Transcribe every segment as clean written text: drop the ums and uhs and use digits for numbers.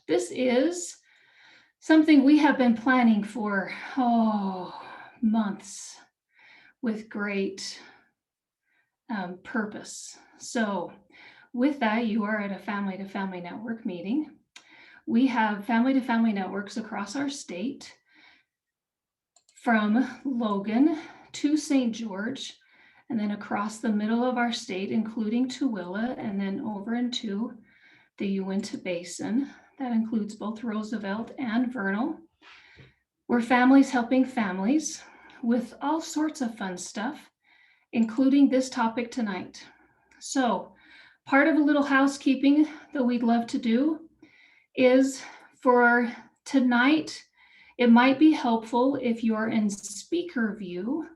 This is something we have been planning for, months with great purpose. So with that, you are at a Family to Family Network meeting. We have Family to Family networks across our state, from Logan to St. George, and then across the middle of our state, including Tooele, and then over into the Uinta Basin. That includes both Roosevelt and Vernal. We're families helping families with all sorts of fun stuff, including this topic tonight. So part of a little housekeeping that we'd love to do is for tonight, it might be helpful if you're in speaker view,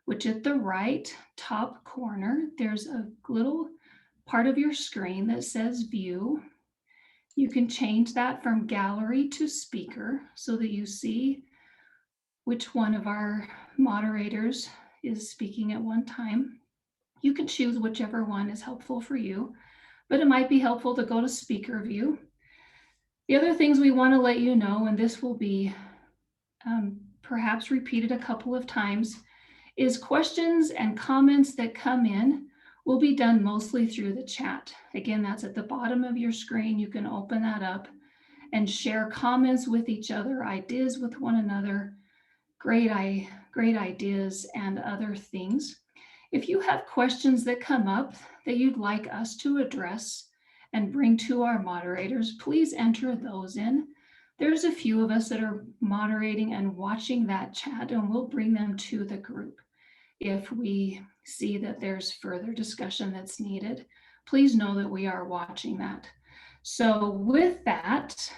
which at the right top corner, there's a little part of your screen that says view. You can change that from gallery to speaker so that you see which one of our moderators is speaking at one time. You can choose whichever one is helpful for you, but it might be helpful to go to speaker view. The other things we want to let you know, and this will be perhaps repeated a couple of times, is questions and comments that come in will be done mostly through the chat. Again, that's at the bottom of your screen. You can open that up and share comments with each other, ideas with one another, great ideas and other things. If you have questions that come up that you'd like us to address and bring to our moderators, please enter those in. There's a few of us that are moderating and watching that chat, and we'll bring them to the group if we see that there's further discussion that's needed. Please know that we are watching that. So with that,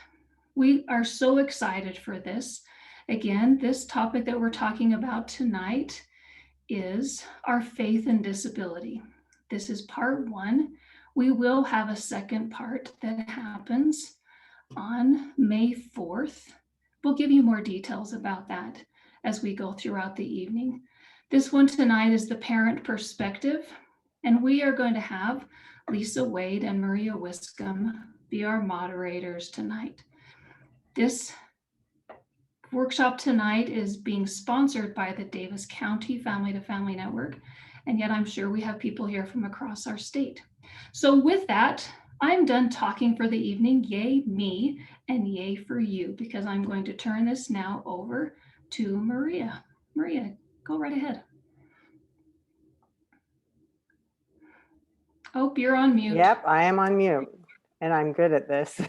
we are so excited for this. Again, this topic that we're talking about tonight is our faith in disability. This is part one. We will have a second part that happens on May 4th. We'll give you more details about that as we go throughout the evening. This one tonight is the parent perspective, and we are going to have Lisa Wade and Maria Wiscombe be our moderators tonight. This workshop tonight is being sponsored by the Davis County Family to Family Network, and yet I'm sure we have people here from across our state. So with that, I'm done talking for the evening. Yay me, and yay for you, because I'm going to turn this now over to Maria. Maria, go right ahead. Oh, you're on mute. Yep, I am on mute, and I'm good at this.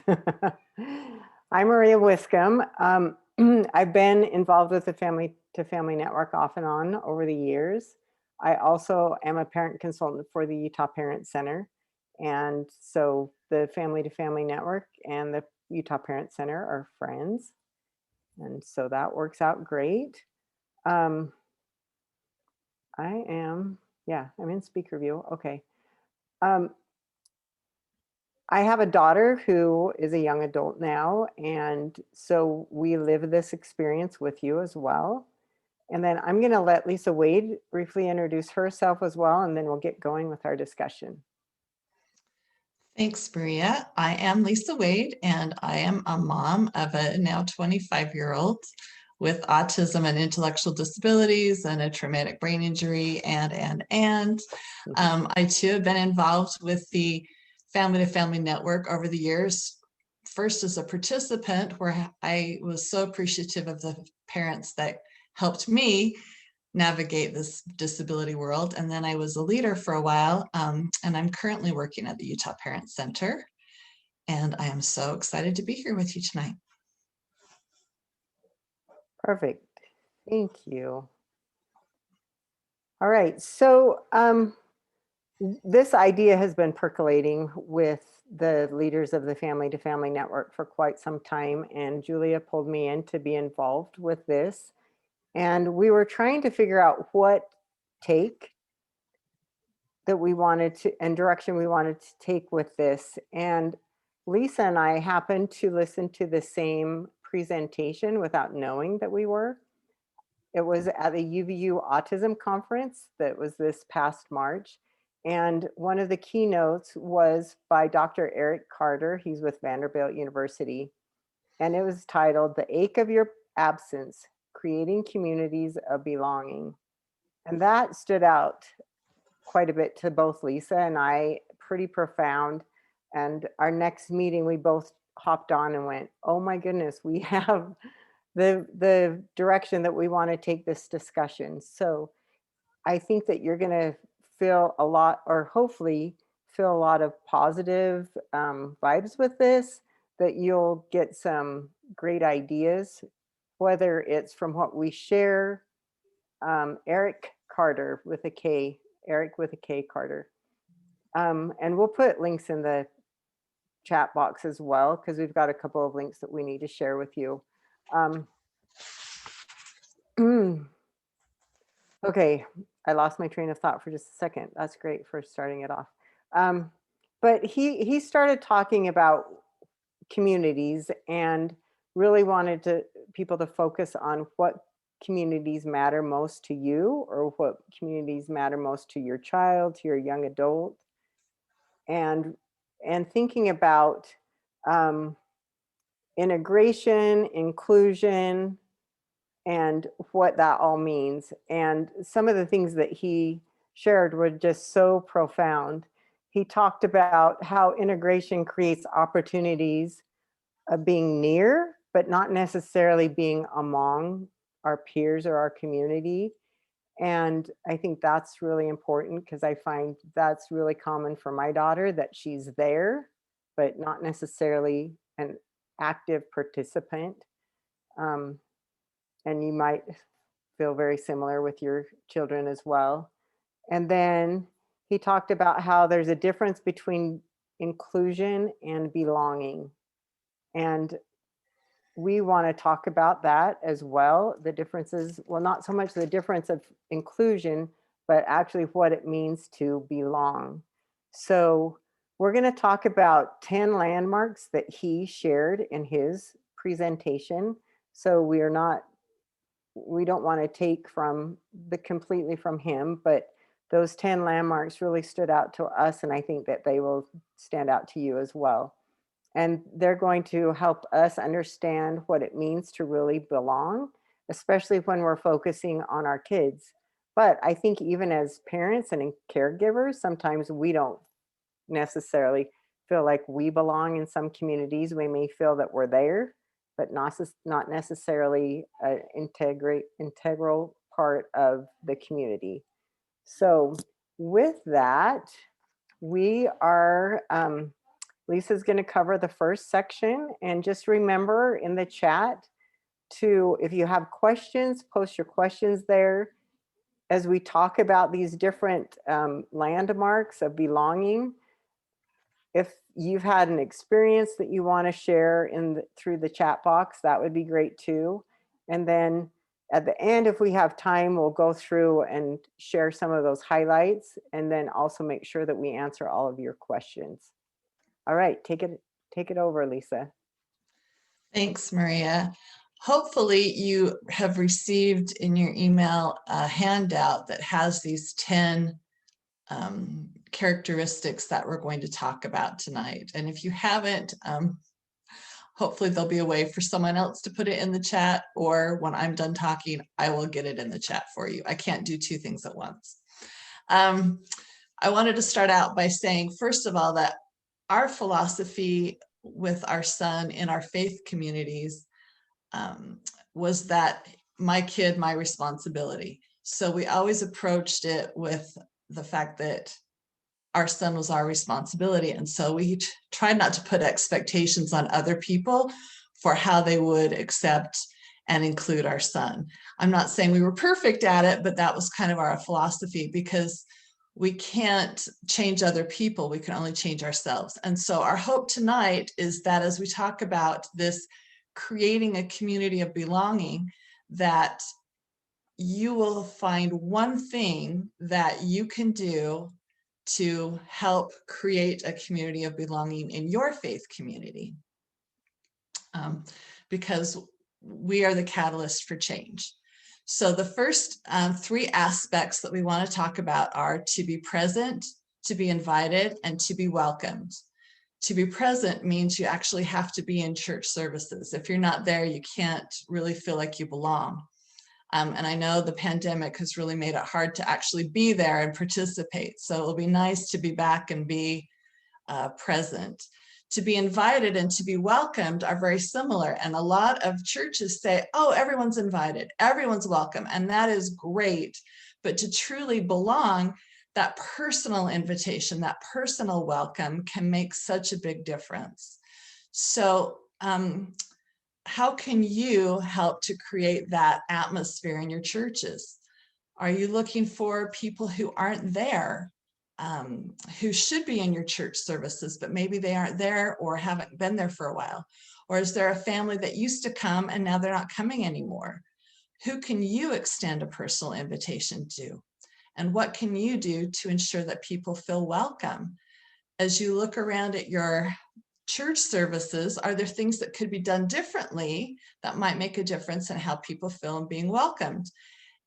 I'm Maria Wiscombe. I've been involved with the Family to Family Network off and on over the years. I also am a parent consultant for the Utah Parent Center. And so the Family to Family Network and the Utah Parent Center are friends. And so that works out great. I'm in speaker view. Okay. I have a daughter who is a young adult now, and so we live this experience with you as well. And then I'm going to let Lisa Wade briefly introduce herself as well, and then we'll get going with our discussion. Thanks, Maria. I am Lisa Wade, and I am a mom of a now 25-year-old with autism and intellectual disabilities and a traumatic brain injury, and I too have been involved with the Family to Family Network over the years. First as a participant, where I was so appreciative of the parents that helped me navigate this disability world. And then I was a leader for a while, and I'm currently working at the Utah Parent Center. And I am so excited to be here with you tonight. Perfect. Thank you. All right. So this idea has been percolating with the leaders of the Family to Family Network for quite some time. And Julia pulled me in to be involved with this. And we were trying to figure out what take that we wanted to, and direction we wanted to take with this. And Lisa and I happened to listen to the same presentation without knowing that we were. It was at the UVU Autism Conference that was this past March. And one of the keynotes was by Dr. Eric Carter. He's with Vanderbilt University. and it was titled "The Ache of Your Absence, Creating Communities of Belonging." And that stood out quite a bit to both Lisa and I, pretty profound. And our next meeting, we both hopped on and went, oh my goodness, we have the direction that we want to take this discussion. So I think that you're going to feel a lot, or hopefully feel a lot of positive vibes with this, that you'll get some great ideas, whether it's from what we share. Eric Carter with a K, Eric with a K Carter. And we'll put links in the chat box as well, because we've got a couple of links that we need to share with you. Okay, I lost my train of thought for just a second. That's great for starting it off. But he started talking about communities and really wanted people to focus on what communities matter most to you, or what communities matter most to your child, to your young adult, and thinking about integration, inclusion, and what that all means. And some of the things that he shared were just so profound. He talked about how integration creates opportunities of being near, but not necessarily being among our peers or our community. And I think that's really important, because I find that's really common for my daughter, that she's there, but not necessarily an active participant. And you might feel very similar with your children as well. And then he talked about how there's a difference between inclusion and belonging. And we want to talk about that as well. The differences, well, not so much the difference of inclusion, but actually what it means to belong. So we're going to talk about 10 landmarks that he shared in his presentation. So we don't want to take from completely from him, but those 10 landmarks really stood out to us, and I think that they will stand out to you as well. And they're going to help us understand what it means to really belong, especially when we're focusing on our kids. But I think even as parents and caregivers, sometimes we don't necessarily feel like we belong in some communities. We may feel that we're there, but not necessarily an integral part of the community. So with that, we are, Lisa's going to cover the first section. And just remember in the chat to, if you have questions, post your questions there. As we talk about these different landmarks of belonging, if you've had an experience that you want to share through the chat box, that would be great too. And then at the end, if we have time, we'll go through and share some of those highlights, and then also make sure that we answer all of your questions. All right, take it over, Lisa. Thanks, Maria. Hopefully you have received in your email a handout that has these 10 characteristics that we're going to talk about tonight. And if you haven't, hopefully there'll be a way for someone else to put it in the chat, or when I'm done talking, I will get it in the chat for you. I can't do two things at once. I wanted to start out by saying, first of all, that our philosophy with our son in our faith communities was that my kid, my responsibility. So we always approached it with the fact that our son was our responsibility. And so we tried not to put expectations on other people for how they would accept and include our son. I'm not saying we were perfect at it, but that was kind of our philosophy, because we can't change other people. We can only change ourselves. And so our hope tonight is that as we talk about this creating a community of belonging, that you will find one thing that you can do to help create a community of belonging in your faith community, because we are the catalyst for change. So the first 3 aspects that we want to talk about are to be present, to be invited, and to be welcomed. to be present means you actually have to be in church services. If you're not there, you can't really feel like you belong. And I know the pandemic has really made it hard to actually be there and participate. So it'll be nice to be back and be present. To be invited and to be welcomed are very similar. And a lot of churches say, oh, everyone's invited, everyone's welcome. And that is great. But to truly belong, that personal invitation, that personal welcome can make such a big difference. So how can you help to create that atmosphere in your churches? Are you looking for people who aren't there, who should be in your church services, but maybe they aren't there or haven't been there for a while? Or is there a family that used to come and now they're not coming anymore? Who can you extend a personal invitation to? And what can you do to ensure that people feel welcome? As you look around at your church services, are there things that could be done differently that might make a difference in how people feel and being welcomed?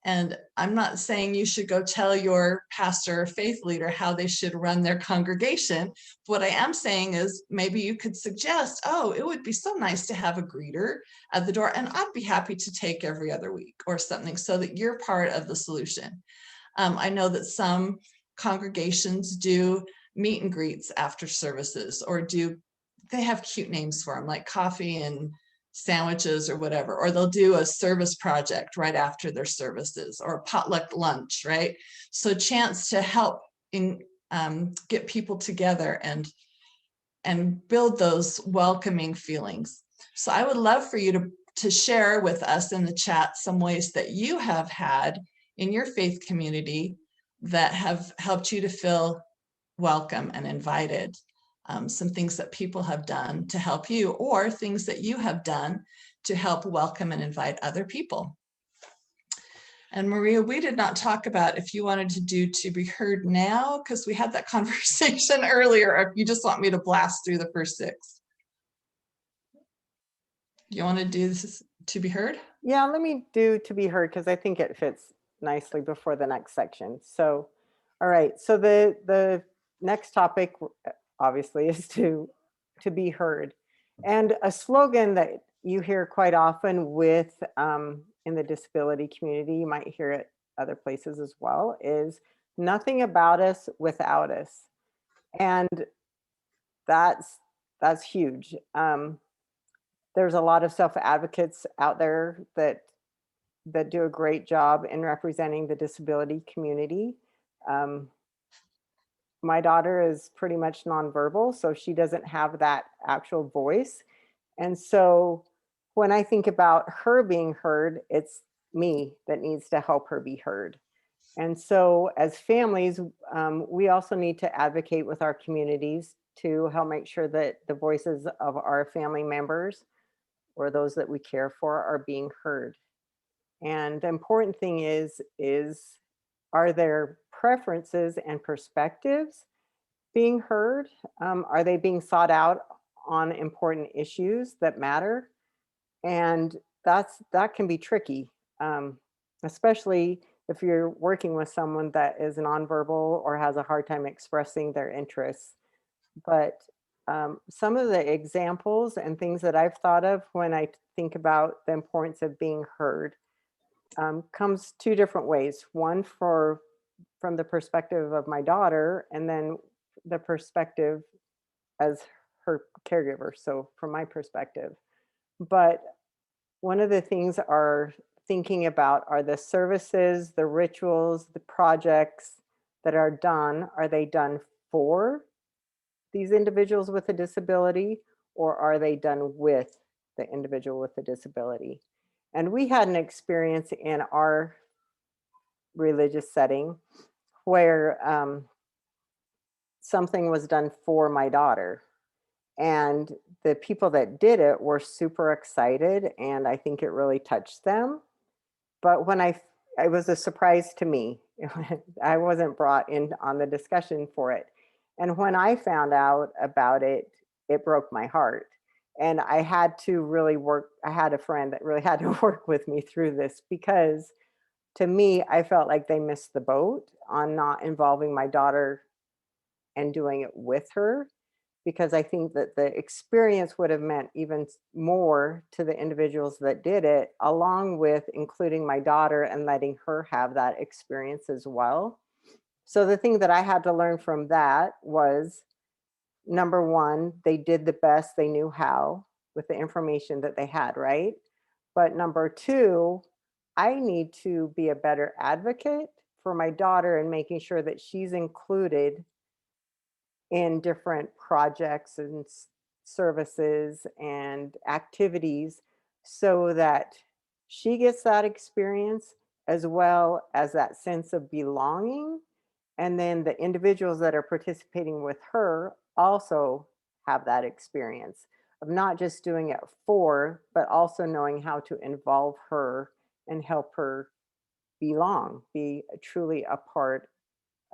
And I'm not saying you should go tell your pastor or faith leader how they should run their congregation. What I am saying is maybe you could suggest, oh, it would be so nice to have a greeter at the door, and I'd be happy to take every other week or something, so that you're part of the solution. I know that some congregations do meet and greets after services, or they have cute names for them, like coffee and sandwiches or whatever, or they'll do a service project right after their services, or a potluck lunch, right? So chance to help get people together and build those welcoming feelings. So I would love for you to share with us in the chat some ways that you have had in your faith community that have helped you to feel welcome and invited. Some things that people have done to help you, or things that you have done to help welcome and invite other people. And Maria, we did not talk about if you wanted to do to be heard now, because we had that conversation earlier, or if you just want me to blast through the first 6. You want to do this to be heard? Yeah, let me do to be heard, because I think it fits nicely before the next section. So, all right. So the next topic, obviously, is to be heard. And a slogan that you hear quite often with in the disability community, you might hear it other places as well, is nothing about us without us. And that's huge. There's a lot of self-advocates out there that do a great job in representing the disability community. My daughter is pretty much nonverbal, so she doesn't have that actual voice. And so when I think about her being heard, it's me that needs to help her be heard. And so as families, we also need to advocate with our communities to help make sure that the voices of our family members or those that we care for are being heard. And the important thing is are their preferences and perspectives being heard? Are they being sought out on important issues that matter? And that can be tricky, especially if you're working with someone that is nonverbal or has a hard time expressing their interests. But some of the examples and things that I've thought of when I think about the importance of being heard comes 2 different ways. One from the perspective of my daughter, and then the perspective as her caregiver. So from my perspective. But one of the things are thinking about are the services, the rituals, the projects that are they done for these individuals with a disability, or are they done with the individual with a disability? And we had an experience in our religious setting where something was done for my daughter. And the people that did it were super excited, and I think it really touched them. But when it was a surprise to me. I wasn't brought in on the discussion for it. And when I found out about it, it broke my heart. And I had to really I had a friend that really had to work with me through this, because to me, I felt like they missed the boat on not involving my daughter and doing it with her, because I think that the experience would have meant even more to the individuals that did it, along with including my daughter and letting her have that experience as well. So the thing that I had to learn from that was, number one, they did the best they knew how with the information that they had, right? But number two, I need to be a better advocate for my daughter and making sure that she's included in different projects and services and activities so that she gets that experience as well as that sense of belonging. And then the individuals that are participating with her also have that experience of not just doing it for, but also knowing how to involve her and help her belong, be truly a part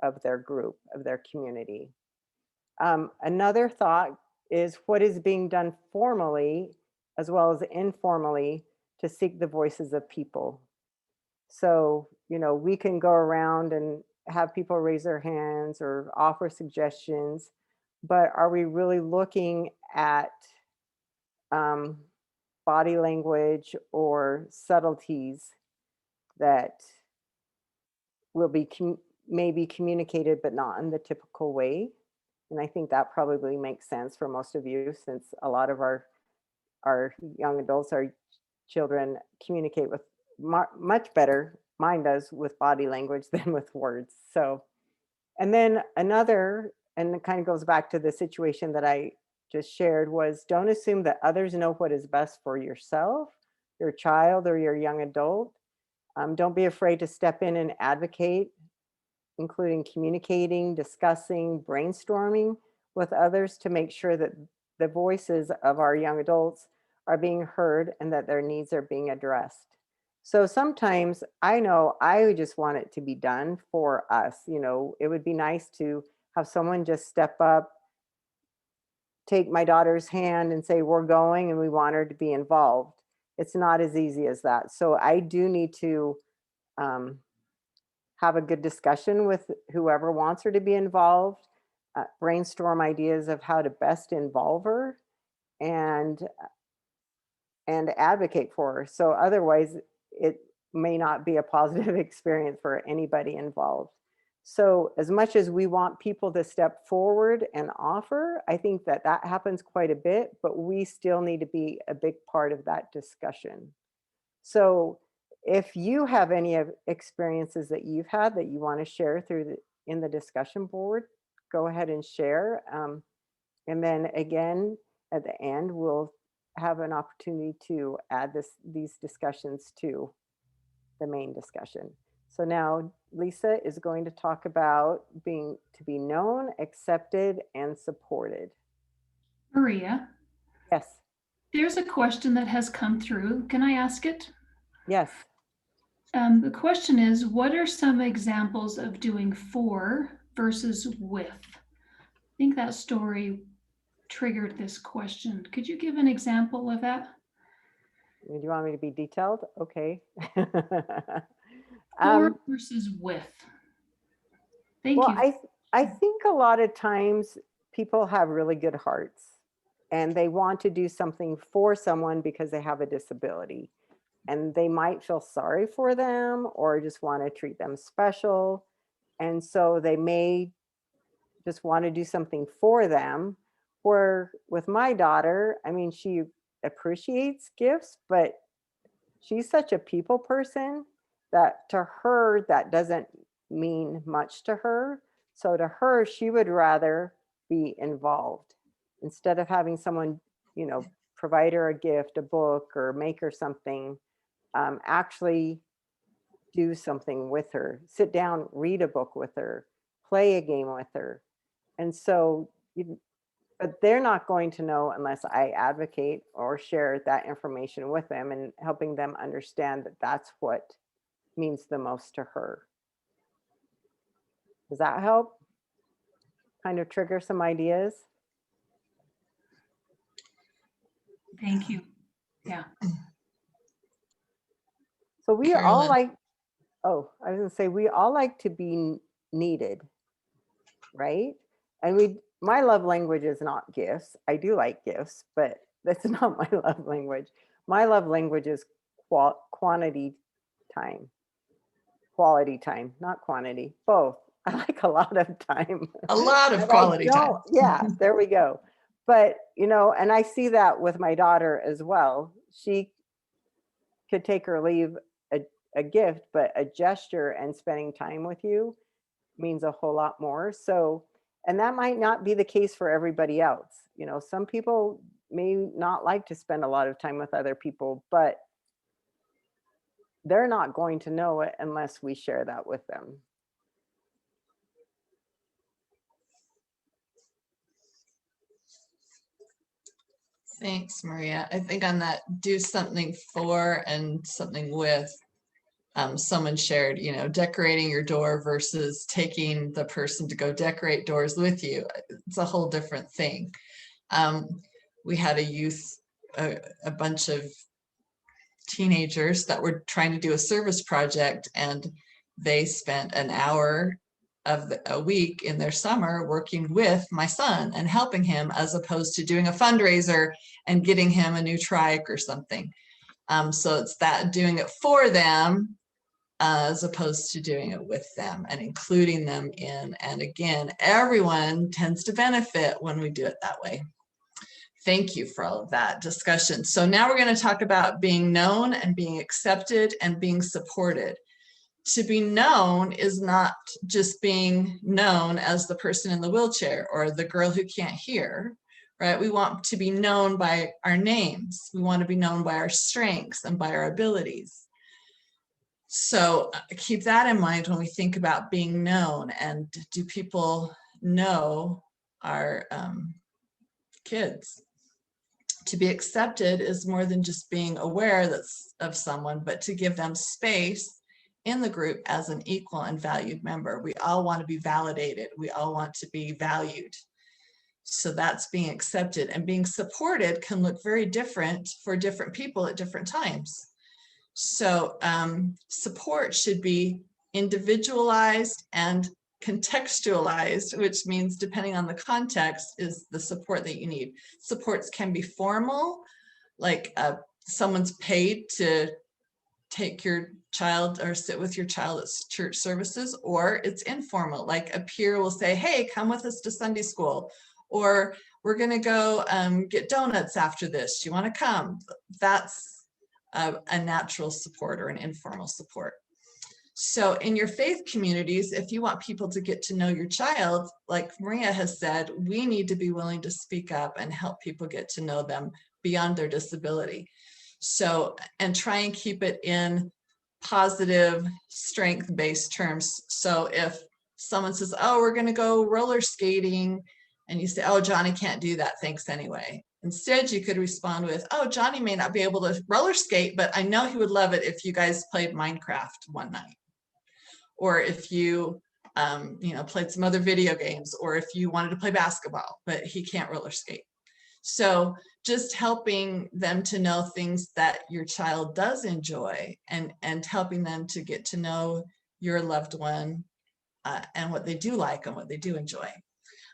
of their group, of their community. Another thought is what is being done formally as well as informally to seek the voices of people. So, we can go around and have people raise their hands or offer suggestions, but are we really looking at um, body language or subtleties that will be maybe communicated, but not in the typical way? And I think that probably makes sense for most of you, since a lot of our young adults, our children communicate with much better, mine does, with body language than with words. So, and then another, and it kind of goes back to the situation that I just shared, was don't assume that others know what is best for yourself, your child, or your young adult. Don't be afraid to step in and advocate, including communicating, discussing, brainstorming with others to make sure that the voices of our young adults are being heard and that their needs are being addressed. So sometimes I know I just want it to be done for us. It would be nice to have someone just step up, take my daughter's hand and say, we're going and we want her to be involved. It's not as easy as that. So I do need to have a good discussion with whoever wants her to be involved, brainstorm ideas of how to best involve her, and advocate for her. So otherwise, it may not be a positive experience for anybody involved. So as much as we want people to step forward and offer, I think that happens quite a bit, but we still need to be a big part of that discussion. So if you have any experiences that you've had that you want to share in the discussion board, go ahead and share. And then again, at the end, we'll have an opportunity to add these discussions to the main discussion. So now Lisa is going to talk about being to be known, accepted, and supported. Maria, Yes. there's a question that has come through. Can I ask it? Yes. The question is, what are some examples of doing for versus with? I think that story triggered this question. Could you give an example of that? Do you want me to be detailed? Okay. For versus with. Thank Well, you. I think a lot of times people have really good hearts and they want to do something for someone because they have a disability, and they might feel sorry for them or just want to treat them special. And so they may just want to do something for them. Where with my daughter, I mean, she appreciates gifts, but she's such a people person that to her, that doesn't mean much to her. So to her, she would rather be involved instead of having someone, provide her a gift, a book, or make her something. Actually do something with her, sit down, read a book with her, play a game with her. And so, but they're not going to know unless I advocate or share that information with them and helping them understand that that's what means the most to her. Does that help? Kind of trigger some ideas? Thank you. Yeah. So we all Carolyn. like, I was gonna say, we all like to be needed, right? And my love language is not gifts. I do like gifts, but that's not my love language. My love language is quantity time, quality time, not quantity, both. I like a lot of time. A lot of But I quality time. don't, yeah, there we go. But, and I see that with my daughter as well. She could take or leave a gift, but a gesture and spending time with you means a whole lot more. So, and that might not be the case for everybody else. Some people may not like to spend a lot of time with other people, but they're not going to know it unless we share that with them. Thanks, Maria. I think on that, do something for and something with. Someone shared, decorating your door versus taking the person to go decorate doors with you. It's a whole different thing. We had a bunch of teenagers that were trying to do a service project, and they spent an hour of a week in their summer working with my son and helping him, as opposed to doing a fundraiser and getting him a new trike or something. So it's that doing it for them as opposed to doing it with them and including them in. And again, everyone tends to benefit when we do it that way. Thank you for all of that discussion. So now we're going to talk about being known and being accepted and being supported. To be known is not just being known as the person in the wheelchair or the girl who can't hear, right? We want to be known by our names. We want to be known by our strengths and by our abilities. So keep that in mind when we think about being known. And do people know our kids? To be accepted is more than just being aware of someone, but to give them space in the group as an equal and valued member. We all want to be validated. We all want to be valued. So that's being accepted. And being supported can look very different for different people at different times. So support should be individualized and contextualized, which means depending on the context is the support that you need. Supports can be formal, like someone's paid to take your child or sit with your child at church services, or it's informal, like a peer will say, hey, come with us to Sunday school, or we're going to go get donuts after this. Do you want to come? That's a natural support or an informal support. So in your faith communities, if you want people to get to know your child, like Maria has said, we need to be willing to speak up and help people get to know them beyond their disability. So, and try and keep it in positive, strength-based terms. So if someone says, oh, we're going to go roller skating, and you say, oh, Johnny can't do that, thanks anyway. Instead, you could respond with, oh, Johnny may not be able to roller skate, but I know he would love it if you guys played Minecraft one night. Or if you, played some other video games, or if you wanted to play basketball, but he can't roller skate. So just helping them to know things that your child does enjoy, and helping them to get to know your loved one and what they do like and what they do enjoy.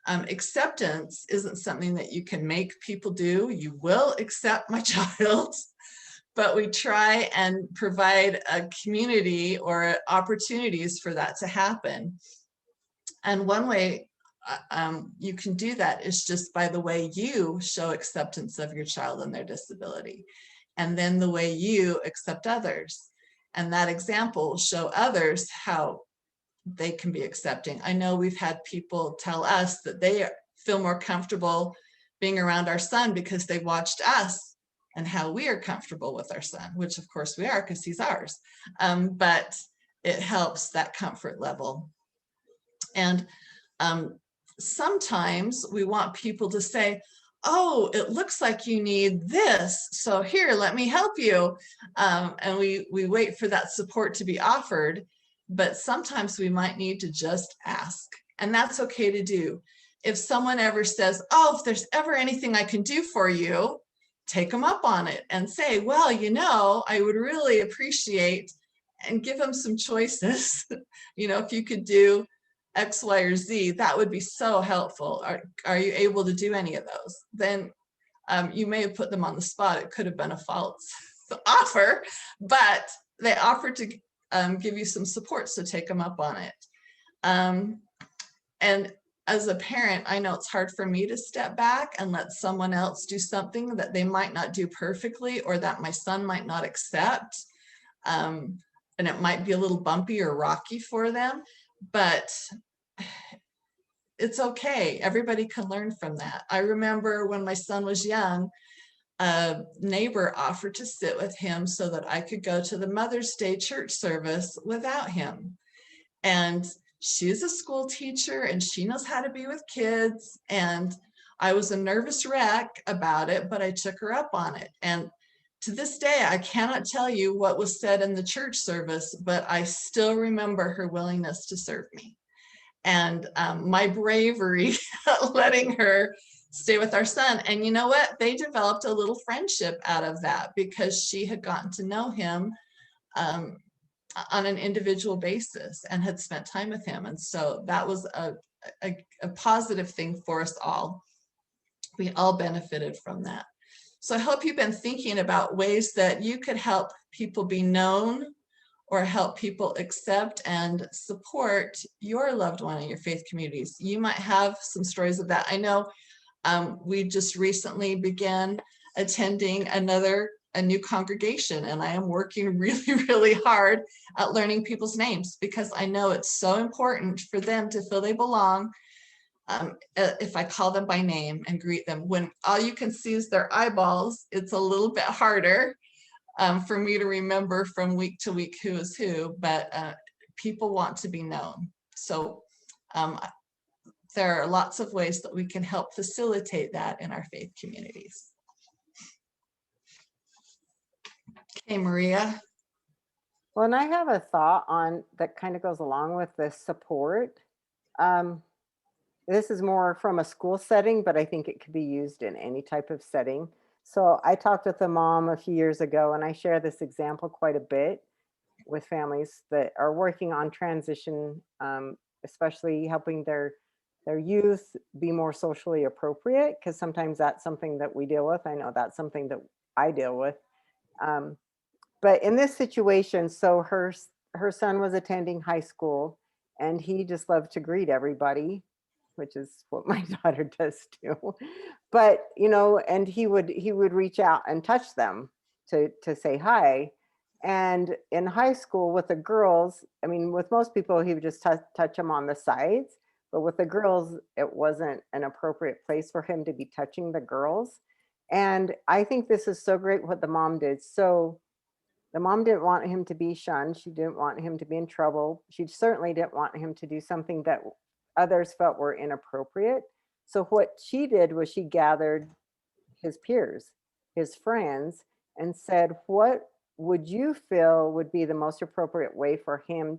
Acceptance isn't something that you can make people do. You will accept my child, but we try and provide a community or opportunities for that to happen. And one way you can do that is just by the way you show acceptance of your child and their disability, and then the way you accept others. And that example will show others how they can be accepting. I know we've had people tell us that they feel more comfortable being around our son because they watched us and how we are comfortable with our son, which of course we are because he's ours. But it helps that comfort level. And sometimes we want people to say, oh, it looks like you need this, so here, let me help you. And we wait for that support to be offered. But sometimes we might need to just ask, and that's okay to do. If someone ever says, oh, if there's ever anything I can do for you, take them up on it and say, well, I would really appreciate, and give them some choices. If you could do X, Y, or Z, that would be so helpful. Are you able to do any of those? Then you may have put them on the spot. It could have been a false offer, but they offered to give you some support, so take them up on it. And as a parent, I know it's hard for me to step back and let someone else do something that they might not do perfectly, or that my son might not accept. And it might be a little bumpy or rocky for them, but it's okay. Everybody can learn from that. I remember when my son was young, a neighbor offered to sit with him so that I could go to the Mother's Day church service without him. And she's a school teacher and she knows how to be with kids. And I was a nervous wreck about it, but I took her up on it. And to this day, I cannot tell you what was said in the church service, but I still remember her willingness to serve me. And my bravery letting her stay with our son. And you know what? They developed a little friendship out of that because she had gotten to know him on an individual basis and had spent time with him. And so that was a positive thing for us all. We all benefited from that. So I hope you've been thinking about ways that you could help people be known or help people accept and support your loved one in your faith communities. You might have some stories of that. I know we just recently began attending a new congregation, and I am working really, really hard at learning people's names because I know it's so important for them to feel they belong. If I call them by name and greet them, when all you can see is their eyeballs, it's a little bit harder for me to remember from week to week who is who, but people want to be known. So there are lots of ways that we can help facilitate that in our faith communities. Okay, Maria. Well, and I have a thought on that kind of goes along with this support. This is more from a school setting, but I think it could be used in any type of setting. So I talked with a mom a few years ago, and I share this example quite a bit with families that are working on transition, especially helping their youth be more socially appropriate, because sometimes that's something that we deal with. I know that's something that I deal with. But in this situation, so her son was attending high school, and he just loved to greet everybody, which is what my daughter does too. But and he would reach out and touch them to say hi. And in high school with the girls, I mean, with most people, he would just touch them on the sides. But with the girls, it wasn't an appropriate place for him to be touching the girls. And I think this is so great what the mom did. So the mom didn't want him to be shunned. She didn't want him to be in trouble. She certainly didn't want him to do something that others felt were inappropriate. So what she did was she gathered his peers, his friends, and said, what would you feel would be the most appropriate way for him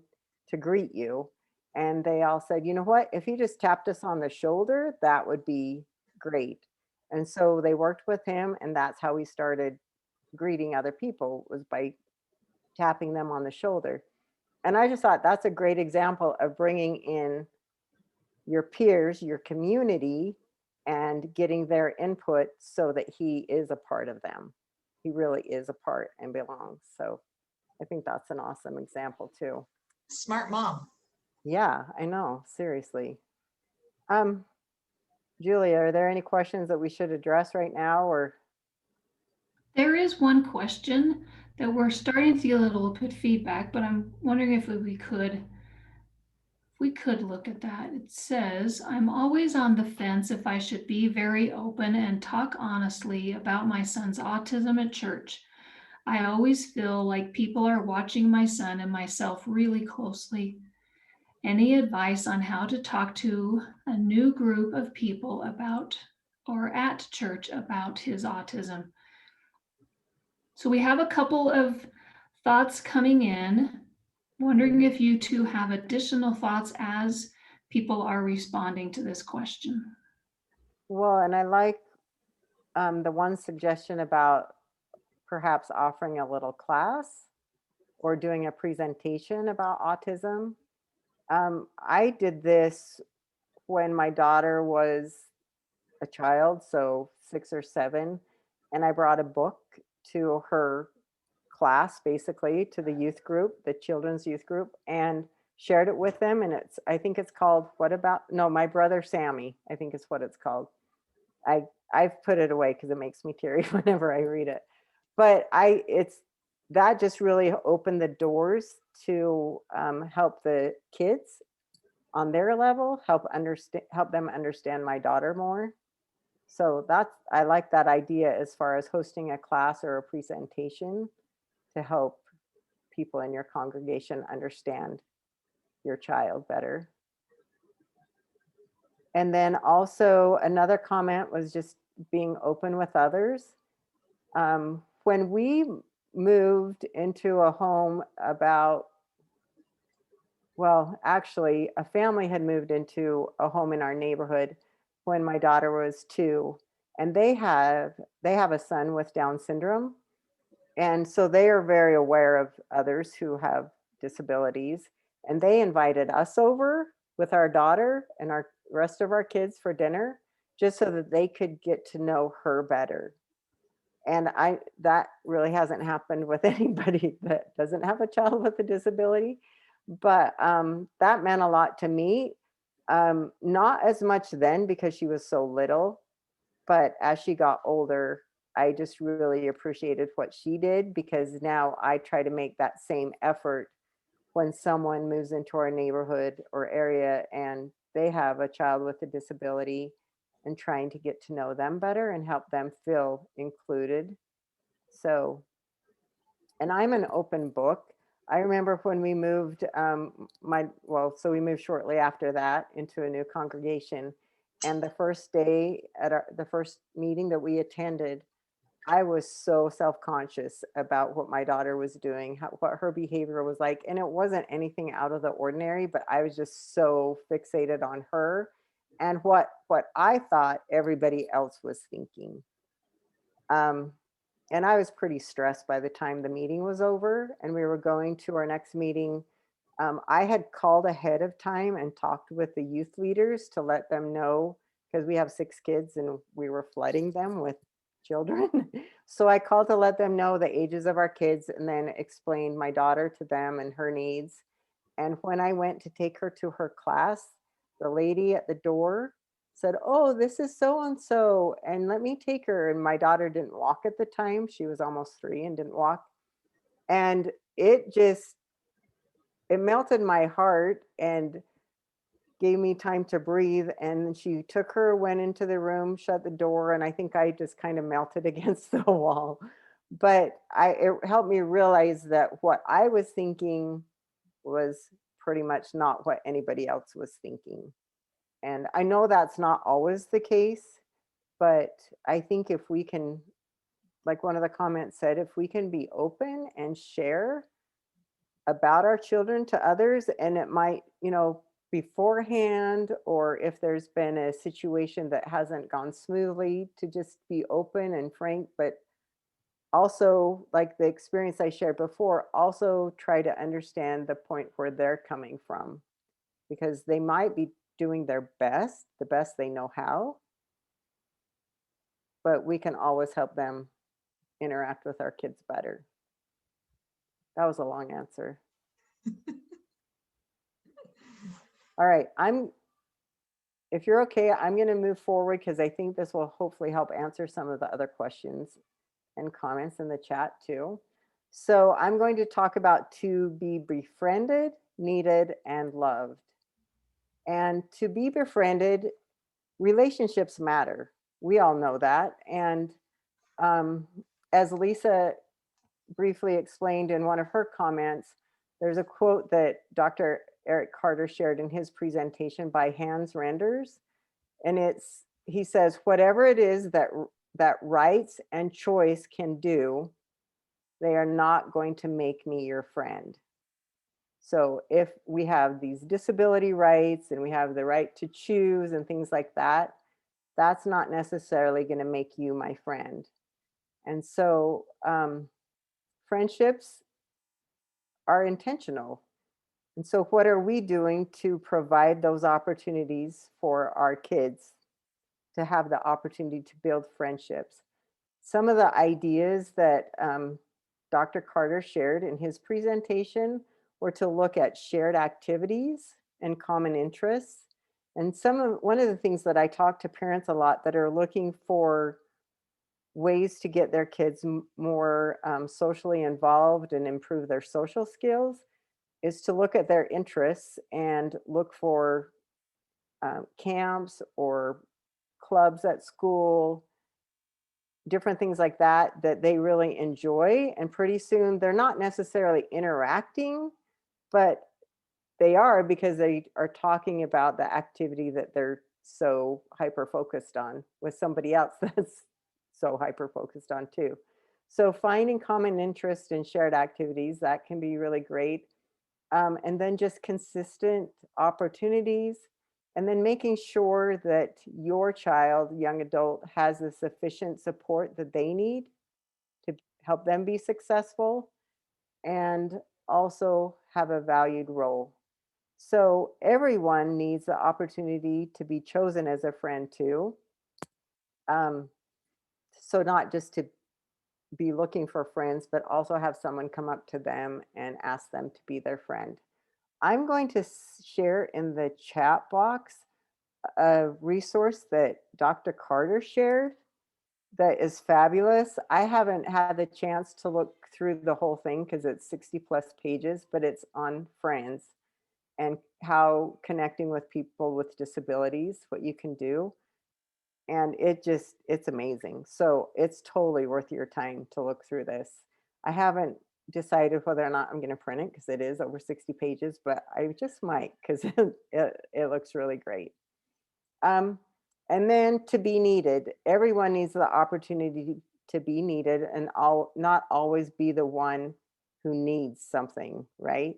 to greet you? And they all said, you know what, if he just tapped us on the shoulder, that would be great. And so they worked with him, and that's how we started greeting other people, was by tapping them on the shoulder. And I just thought that's a great example of bringing in your peers, your community, and getting their input so that he is a part of them. He really is a part and belongs. So I think that's an awesome example too. Smart mom. Yeah, I know, seriously. Julia, are there any questions that we should address right now, or? There is one question that we're starting to get a little bit feedback, but I'm wondering if we could look at that. It says, I'm always on the fence if I should be very open and talk honestly about my son's autism at church. I always feel like people are watching my son and myself really closely. Any advice on how to talk to a new group of people about or at church about his autism? So we have a couple of thoughts coming in. Wondering if you two have additional thoughts as people are responding to this question. Well, and I like the one suggestion about perhaps offering a little class or doing a presentation about autism. I did this when my daughter was a child, so 6 or 7, and I brought a book to her class, basically to the youth group, the children's youth group, and shared it with them. And I think it's called What About, no, My Brother Sammy, I think is what it's called. I've put it away because it makes me teary whenever I read it. But it's that just really opened the doors to help the kids on their level, help them understand my daughter more. So I like that idea as far as hosting a class or a presentation to help people in your congregation understand your child better. And then also another comment was just being open with others. When we moved into a home well, actually, a family had moved into a home in our neighborhood when my daughter was 2, and they have a son with Down syndrome. And so they are very aware of others who have disabilities. And they invited us over with our daughter and our rest of our kids for dinner, just so that they could get to know her better. And that really hasn't happened with anybody that doesn't have a child with a disability. But that meant a lot to me. Not as much then because she was so little, but as she got older, I just really appreciated what she did, because now I try to make that same effort when someone moves into our neighborhood or area and they have a child with a disability, and trying to get to know them better and help them feel included. So, and I'm an open book. I remember when we moved, so we moved shortly after that into a new congregation. And the first day the first meeting that we attended, I was so self-conscious about what my daughter was doing, what her behavior was like. And it wasn't anything out of the ordinary, but I was just so fixated on her and what I thought everybody else was thinking. Um, and I was pretty stressed by the time the meeting was over and we were going to our next meeting. I had called ahead of time and talked with the youth leaders to let them know, because we have 6 kids and we were flooding them with children. So I called to let them know the ages of our kids and then explained my daughter to them and her needs. And when I went to take her to her class, the lady at the door said, "Oh, this is so and so, and let me take her." And my daughter didn't walk at the time. She was almost 3 and didn't walk. And it melted my heart and gave me time to breathe. And she took her, went into the room, shut the door, and I think I just kind of melted against the wall. But it helped me realize that what I was thinking was pretty much not what anybody else was thinking. And I know that's not always the case, but I think if we can, like one of the comments said, if we can be open and share about our children to others, and it might, beforehand, or if there's been a situation that hasn't gone smoothly, to just be open and frank, but also, like the experience I shared before, also try to understand the point where they're coming from, because they might be doing their best, the best they know how, but we can always help them interact with our kids better. That was a long answer. All right, if you're okay, I'm going to move forward because I think this will hopefully help answer some of the other questions and comments in the chat too. So I'm going to talk about to be befriended, needed, and loved. And to be befriended, relationships matter. We all know that. And as Lisa briefly explained in one of her comments, there's a quote that Dr. Eric Carter shared in his presentation by Hans Renders. And he says, whatever it is that rights and choice can do, they are not going to make me your friend. So if we have these disability rights and we have the right to choose and things like that, that's not necessarily going to make you my friend. And so friendships are intentional. And so what are we doing to provide those opportunities for our kids to have the opportunity to build friendships? Some of the ideas that Dr. Carter shared in his presentation were to look at shared activities and common interests. And one of the things that I talk to parents a lot that are looking for ways to get their kids more socially involved and improve their social skills is to look at their interests and look for camps or clubs at school, different things like that that they really enjoy. And pretty soon they're not necessarily interacting, but they are, because they are talking about the activity that they're so hyper focused on with somebody else that's so hyper focused on too. So finding common interest in shared activities, that can be really great. And then just consistent opportunities, and then making sure that your child, young adult, has the sufficient support that they need to help them be successful and also have a valued role. So everyone needs the opportunity to be chosen as a friend too. Um, so not just to be looking for friends, but also have someone come up to them and ask them to be their friend. I'm going to share in the chat box a resource that Dr. Carter shared that is fabulous. I haven't had the chance to look through the whole thing because it's 60 plus pages, but it's on friends and how connecting with people with disabilities, what you can do. And it's amazing. So it's totally worth your time to look through this. I haven't decided whether or not I'm going to print it because it is over 60 pages, but I just might because it looks really great. Um, and then to be needed. Everyone needs the opportunity to be needed and not always be the one who needs something, right?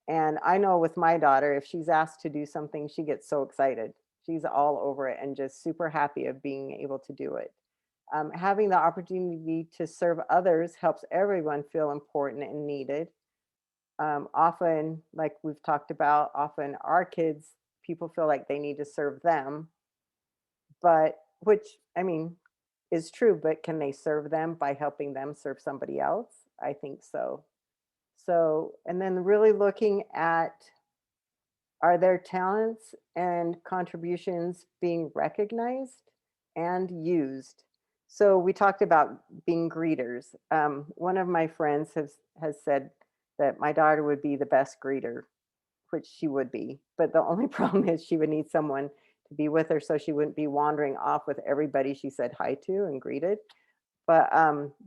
And I know with my daughter, if she's asked to do something, she gets so excited. She's all over it and just super happy of being able to do it. Having the opportunity to serve others helps everyone feel important and needed. Often, like we've talked about, often our kids, people feel like they need to serve them, but which, I mean, is true, but can they serve them by helping them serve somebody else? I think so. So, and then really looking at, are their talents and contributions being recognized and used? So we talked about being greeters. One of my friends has said that my daughter would be the best greeter, which she would be. But the only problem is she would need someone to be with her so she wouldn't be wandering off with everybody she said hi to and greeted. But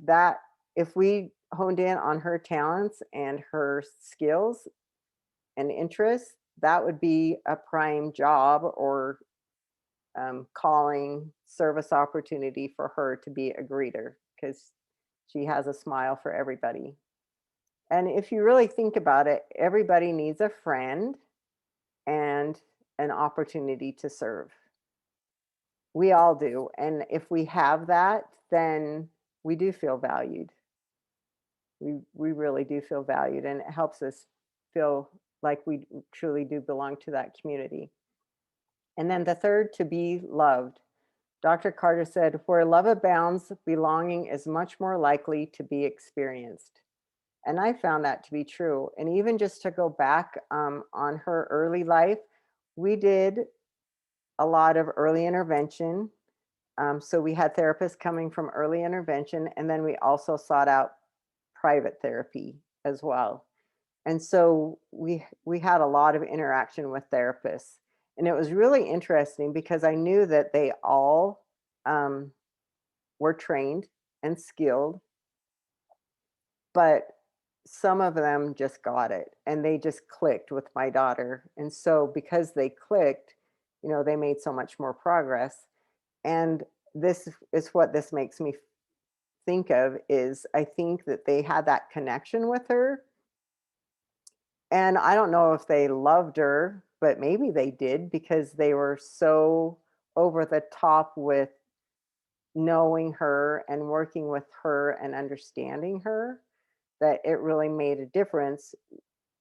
that if we honed in on her talents and her skills and interests, that would be a prime job or calling service opportunity for her to be a greeter because she has a smile for everybody. And if you really think about it, everybody needs a friend and an opportunity to serve. We all do. And if we have that, then we do feel valued. We really do feel valued, and it helps us feel like we truly do belong to that community. And then the third, to be loved. Dr. Carter said, where love abounds, belonging is much more likely to be experienced. And I found that to be true. And even just to go back on her early life, we did a lot of early intervention. So we had therapists coming from early intervention, and then we also sought out private therapy as well. And so we had a lot of interaction with therapists. And it was really interesting because I knew that they all um, were trained and skilled, but some of them just got it and they just clicked with my daughter. And so because they clicked, they made so much more progress. And this is what this makes me think of is I think that they had that connection with her. And I don't know if they loved her, but maybe they did because they were so over the top with knowing her and working with her and understanding her that it really made a difference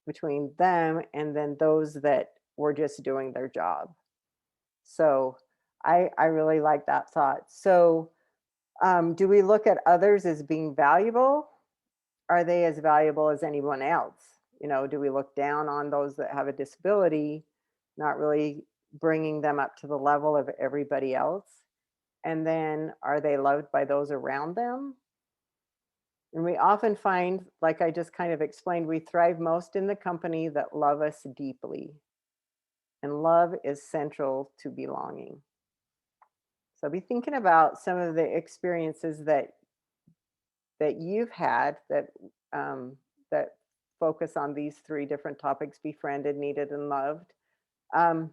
between them and then those that were just doing their job. So I really like that thought. So do we look at others as being valuable? Are they as valuable as anyone else? You know, do we look down on those that have a disability, not really bringing them up to the level of everybody else? And then are they loved by those around them? And we often find, like I just kind of explained, we thrive most in the company that love us deeply. And love is central to belonging. So be thinking about some of the experiences that you've had that focus on these three different topics: befriended, needed, and loved. Um,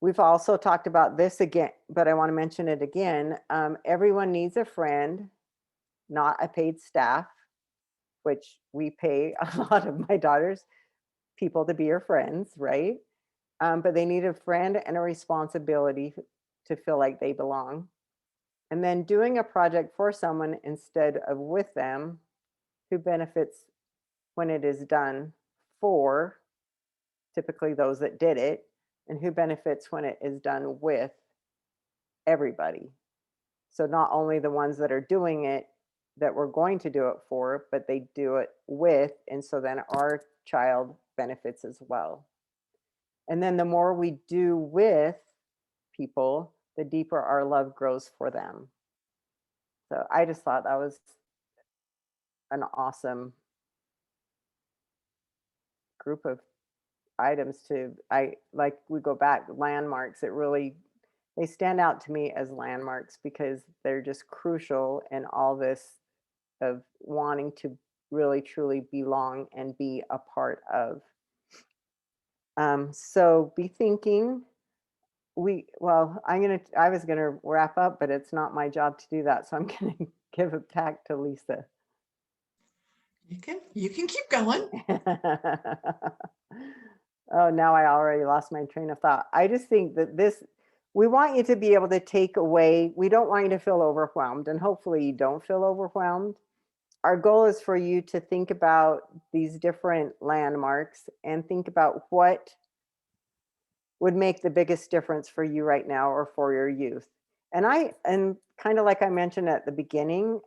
we've also talked about this again, but I want to mention it again. Everyone needs a friend, not a paid staff, which we pay a lot of my daughters people to be your friends, right? But they need a friend and a responsibility to feel like they belong. And then doing a project for someone instead of with them, who benefits when it is done for typically those that did it, and who benefits when it is done with everybody. So not only the ones that are doing it that we're going to do it for, but they do it with, and so then our child benefits as well. And then the more we do with people, the deeper our love grows for them. So I just thought that was an awesome group of items to, I like, we go back landmarks. It really, they stand out to me as landmarks because they're just crucial in all this of wanting to really truly belong and be a part of. So be thinking, I was gonna wrap up, but it's not my job to do that. So I'm gonna give it back to Lisa. You can keep going. Oh, now I already lost my train of thought. I just think that we want you to be able to take away, we don't want you to feel overwhelmed, and hopefully you don't feel overwhelmed. Our goal is for you to think about these different landmarks and think about what would make the biggest difference for you right now or for your youth. And kind of like I mentioned at the beginning,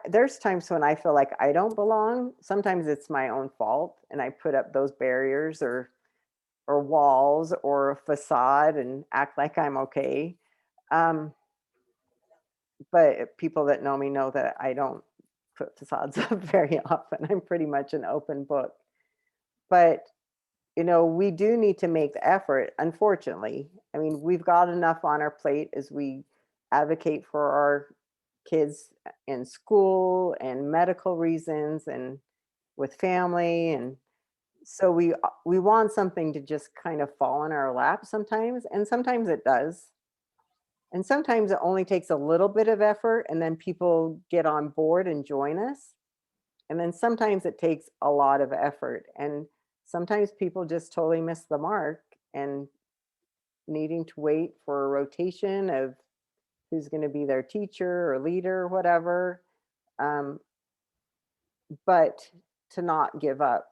there's times when I feel like I don't belong. Sometimes it's my own fault and I put up those barriers or walls or a facade and act like I'm okay. But people that know me know that I don't put facades up very often. I'm pretty much an open book. But we do need to make the effort, unfortunately. I mean, we've got enough on our plate as we advocate for our kids in school and medical reasons and with family. And so we want something to just kind of fall in our lap sometimes, and sometimes it does. And sometimes it only takes a little bit of effort and then people get on board and join us. And then sometimes it takes a lot of effort. And sometimes people just totally miss the mark and needing to wait for a rotation of who's going to be their teacher or leader or whatever. But to not give up,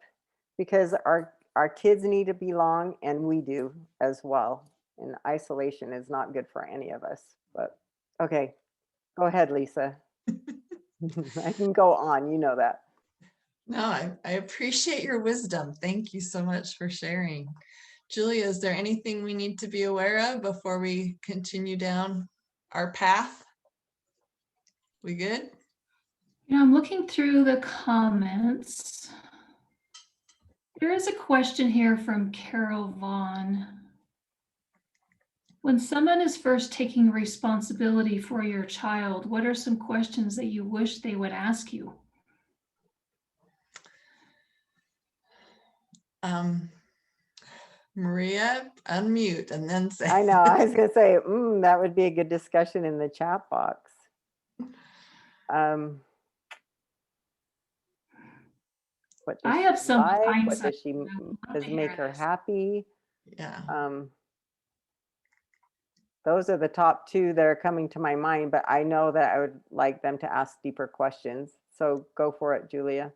because our kids need to belong and we do as well. And isolation is not good for any of us. But okay, go ahead, Lisa. I can go on, you know that. No, I appreciate your wisdom. Thank you so much for sharing. Julia, is there anything we need to be aware of before we continue down our path? We good? I'm looking through the comments. There is a question here from Carol Vaughn. When someone is first taking responsibility for your child, what are some questions that you wish they would ask you? Maria, unmute and then say. I know, I was going to say, that would be a good discussion in the chat box. What does I have she some like? What hindsight. does she I'd love does to make hear her this. happy? Yeah. Those are the top two that are coming to my mind, but I know that I would like them to ask deeper questions. So go for it, Julia.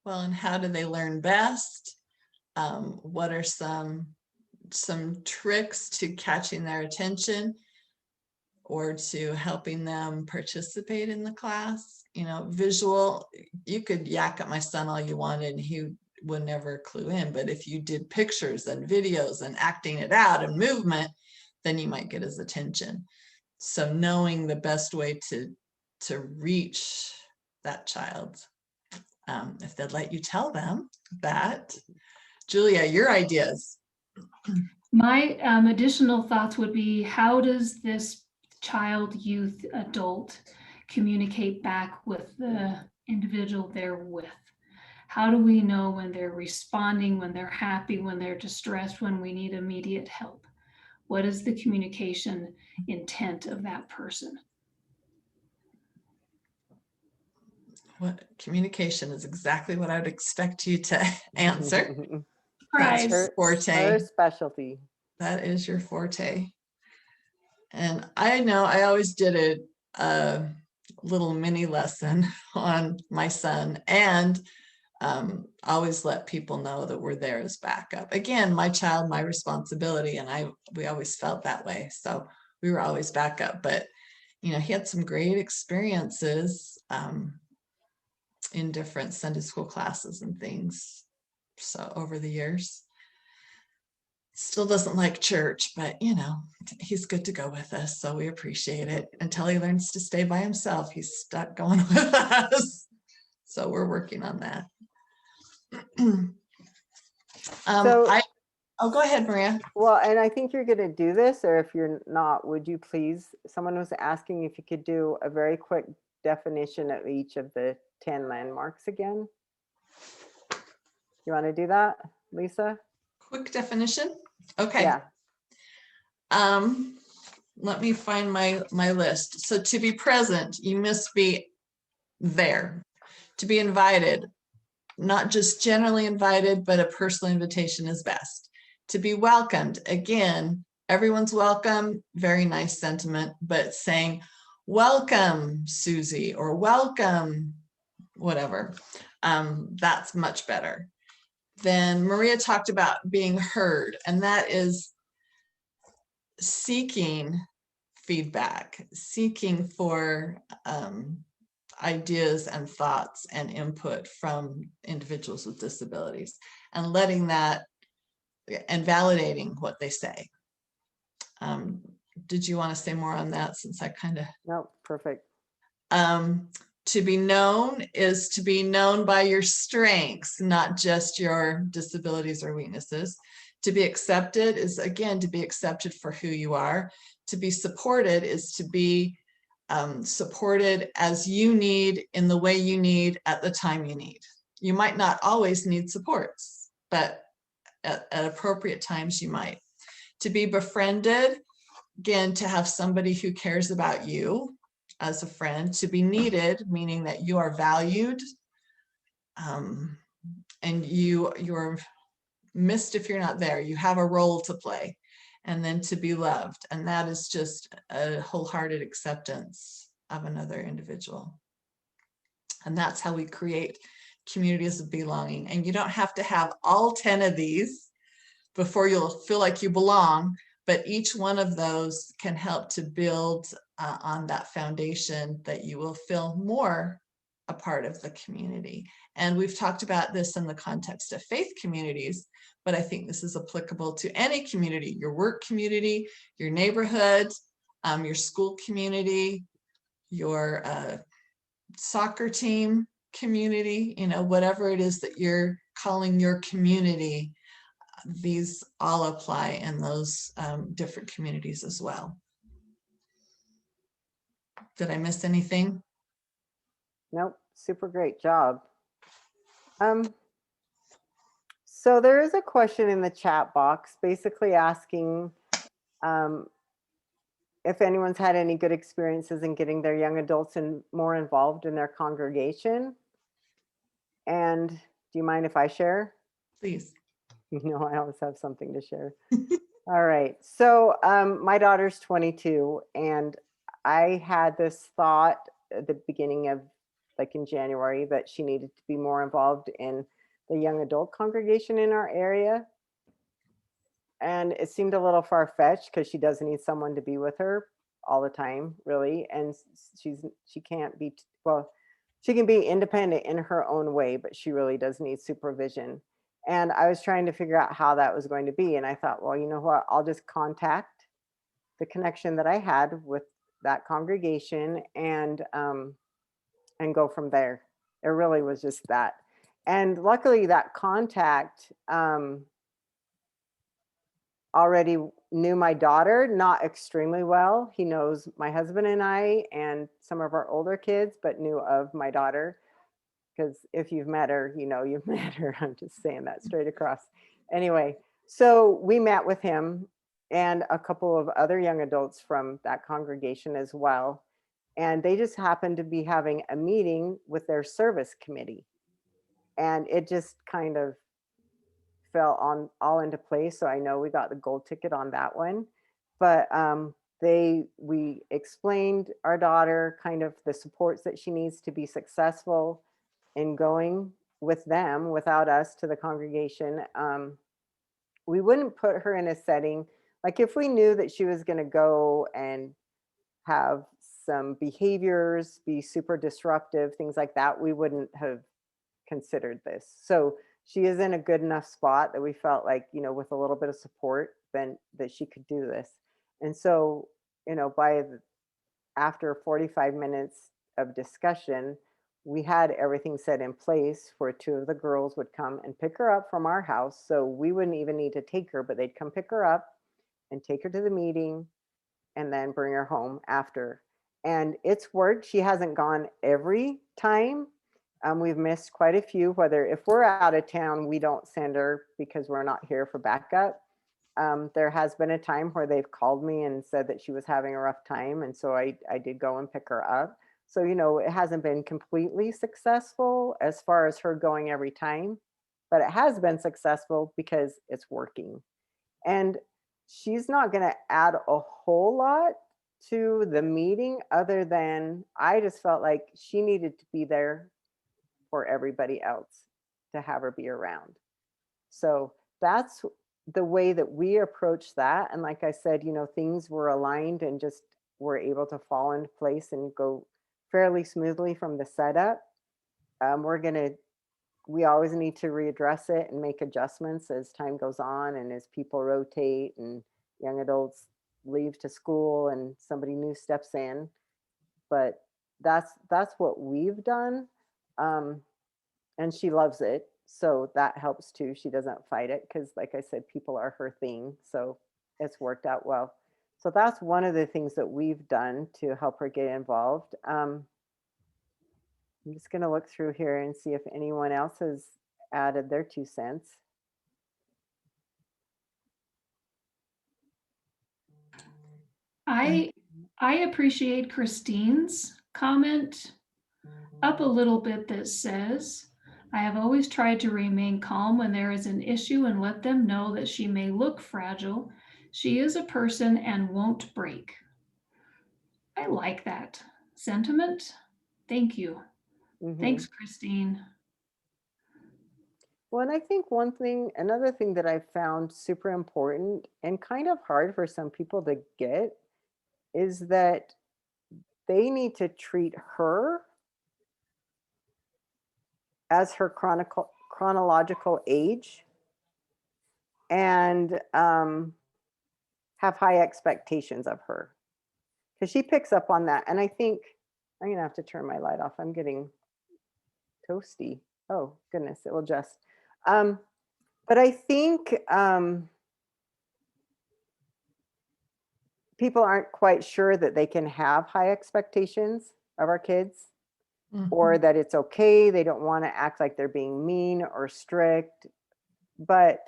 Well, and how do they learn best? What are some tricks to catching their attention or to helping them participate in the class? You know, visual, you could yak at my son all you wanted and he would never clue in, but if you did pictures and videos and acting it out and movement, then you might get his attention. So knowing the best way to reach that child, if they'd let you tell them that. Julia, your ideas. My additional thoughts would be, how does this child, youth, adult communicate back with the individual they're with? How do we know when they're responding, when they're happy, when they're distressed, when we need immediate help? What is the communication intent of that person? What communication is exactly what I would expect you to answer. That's Surprise. your forte. Her specialty. That is your forte. And I know I always did a little mini lesson on my son, and always let people know that we're there as backup. Again, my child, my responsibility, and we always felt that way. So we were always backup. But you know, he had some great experiences in different Sunday school classes and things. So over the years, still doesn't like church, but you know, he's good to go with us. So we appreciate it until he learns to stay by himself. He's stuck going with us. So we're working on that. Oh, go ahead, Maria. Well, and I think you're going to do this, or if you're not, would you please, someone was asking if you could do a very quick definition of each of the 10 landmarks again. You want to do that, Lisa? Quick definition. Okay. Yeah. Let me find my list. So to be present, you must be there. To be invited, not just generally invited, but a personal invitation is best. To be welcomed, again, everyone's welcome, very nice sentiment, but saying, welcome, Susie, or welcome, whatever, that's much better. Then Maria talked about being heard, and that is seeking feedback, seeking for ideas and thoughts and input from individuals with disabilities, and letting that and validating what they say. Did you want to say more on that, since I kind of... No, perfect. To be known is to be known by your strengths, not just your disabilities or weaknesses. To be accepted is, again, to be accepted for who you are. To be supported is to be supported as you need, in the way you need, at the time you need. You might not always need supports, but at appropriate times you might. To be befriended, again, to have somebody who cares about you as a friend. To be needed, meaning that you are valued, and you're missed if you're not there. You have a role to play. And then to be loved, and that is just a wholehearted acceptance of another individual. And that's how we create communities of belonging. And you don't have to have all 10 of these before you'll feel like you belong, but each one of those can help to build on that foundation that you will feel more a part of the community. And we've talked about this in the context of faith communities, but I think this is applicable to any community, your work community, your neighborhood, your school community, your soccer team community, you know, whatever it is that you're calling your community, these all apply in those different communities as well. Did I miss anything? Nope, super great job. So there is a question in the chat box basically asking if anyone's had any good experiences in getting their young adults more involved in their congregation. And do you mind if I share? Please. You know, I always have something to share. All right. So my daughter's 22, and I had this thought at the beginning of like in January, that she needed to be more involved in the young adult congregation in our area. And it seemed a little far-fetched because she does need someone to be with her all the time, really. And she can't be, well, she can be independent in her own way, but she really does need supervision. And I was trying to figure out how that was going to be. And I thought, well, you know what? I'll just contact the connection that I had with that congregation and go from there. It really was just that. And luckily that contact already knew my daughter, not extremely well. He knows my husband and I and some of our older kids, but knew of my daughter. Because if you've met her, you know you've met her. I'm just saying that straight across. Anyway, so we met with him and a couple of other young adults from that congregation as well. And they just happened to be having a meeting with their service committee. And it just kind of fell on all into place. So I know we got the gold ticket on that one. But we explained our daughter kind of the supports that she needs to be successful in going with them without us to the congregation. We wouldn't put her in a setting like if we knew that she was going to go and have some behaviors, be super disruptive, things like that, we wouldn't have considered this. So she is in a good enough spot that we felt like, you know, with a little bit of support, then that she could do this. And so, you know, after 45 minutes of discussion, we had everything set in place for two of the girls would come and pick her up from our house. So we wouldn't even need to take her, but they'd come pick her up and take her to the meeting and then bring her home after. And it's worked. She hasn't gone every time. We've missed quite a few, whether if we're out of town, we don't send her because we're not here for backup. There has been a time where they've called me and said that she was having a rough time. And so I did go and pick her up. So, you know, it hasn't been completely successful as far as her going every time, but it has been successful because it's working. And she's not going to add a whole lot to the meeting other than I just felt like she needed to be there for everybody else to have her be around. So that's the way that we approach that. And like I said, you know, things were aligned and just were able to fall into place and go fairly smoothly from the setup. We always need to readdress it and make adjustments as time goes on and as people rotate and young adults leave to school and somebody new steps in. But that's what we've done. And she loves it. So that helps too. She doesn't fight it because, like I said, people are her thing. So it's worked out well. So that's one of the things that we've done to help her get involved. I'm just going to look through here and see if anyone else has added their 2 cents. I appreciate Christine's comment up a little bit that says, I have always tried to remain calm when there is an issue and let them know that she may look fragile. She is a person and won't break. I like that sentiment. Thank you. Mhm. Thanks, Christine. Well, and I think another thing that I found super important and kind of hard for some people to get is that they need to treat her as her chronological age and have high expectations of her because she picks up on that. And I think I'm going to have to turn my light off. I'm getting toasty. Oh, goodness, it will just. But I think people aren't quite sure that they can have high expectations of our kids or that it's okay. They don't want to act like they're being mean or strict. But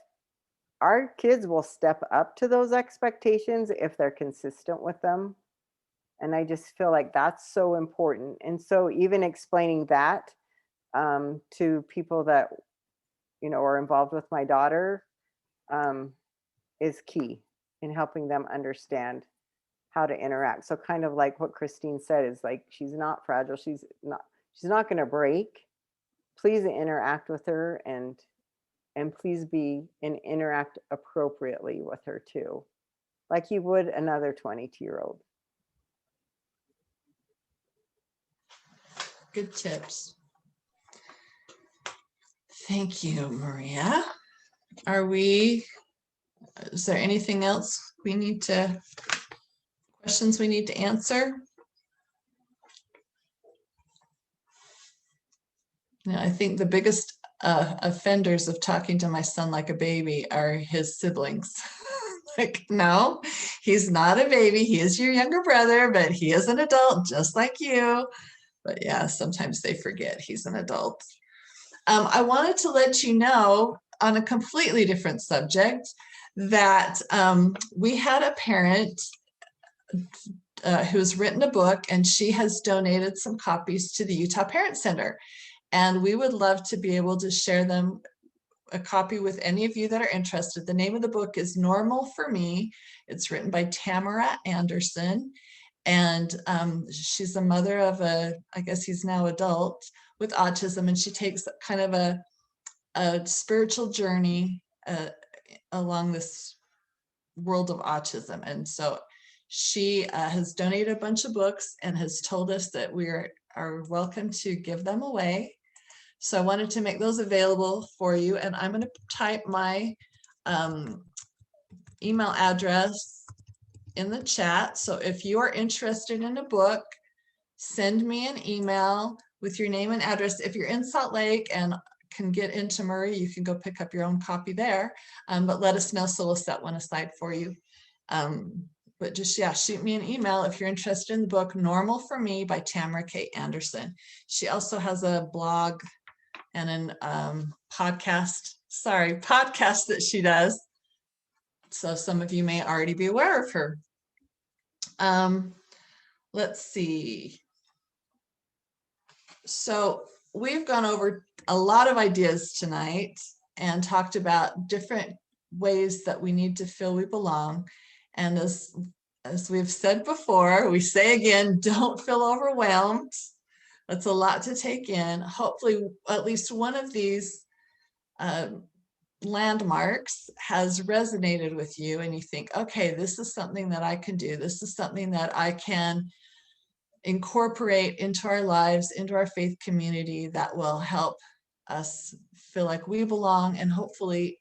our kids will step up to those expectations if they're consistent with them. And I just feel like that's so important. And so even explaining that to people that, you know, are involved with my daughter is key in helping them understand how to interact. So kind of like what Christine said is like, she's not fragile. She's not going to break. Please interact with her and please interact appropriately with her too, like you would another 22-year-old. Good tips. Thank you, Maria. Is there anything else questions we need to answer? Yeah, I think the biggest offenders of talking to my son like a baby are his siblings. Like, no, he's not a baby. He is your younger brother, but he is an adult just like you. But yeah, sometimes they forget he's an adult. I wanted to let you know on a completely different subject that we had a parent who's written a book, and she has donated some copies to the Utah Parent Center. And we would love to be able to share a copy with any of you that are interested. The name of the book is Normal for Me. It's written by Tamara Anderson. And she's a mother of I guess he's now adult, with autism. And she takes kind of a spiritual journey along this world of autism. And so she has donated a bunch of books and has told us that we are welcome to give them away. So I wanted to make those available for you, and I'm going to type my email address in the chat. So if you are interested in a book, send me an email with your name and address. If you're in Salt Lake and can get into Murray, you can go pick up your own copy there, but let us know so we'll set one aside for you. But just, yeah, shoot me an email if you're interested in the book Normal for Me by Tamara K. Anderson. She also has a blog and an podcast that she does. So some of you may already be aware of her. Let's see. So we've gone over a lot of ideas tonight and talked about different ways that we need to feel we belong. And as we've said before, we say again, don't feel overwhelmed. That's a lot to take in. Hopefully, at least one of these landmarks has resonated with you and you think, okay, this is something that I can do. This is something that I can incorporate into our lives, into our faith community, that will help us feel like we belong, and hopefully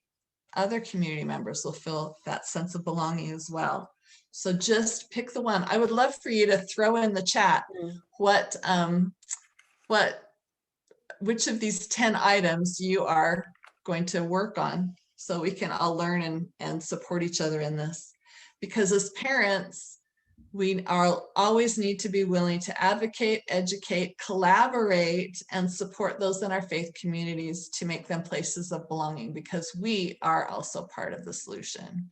other community members will feel that sense of belonging as well. So just pick the one. I would love for you to throw in the chat which of these 10 items you are going to work on, so we can all learn and support each other in this. Because as parents, we always need to be willing to advocate, educate, collaborate, and support those in our faith communities to make them places of belonging, because we are also part of the solution.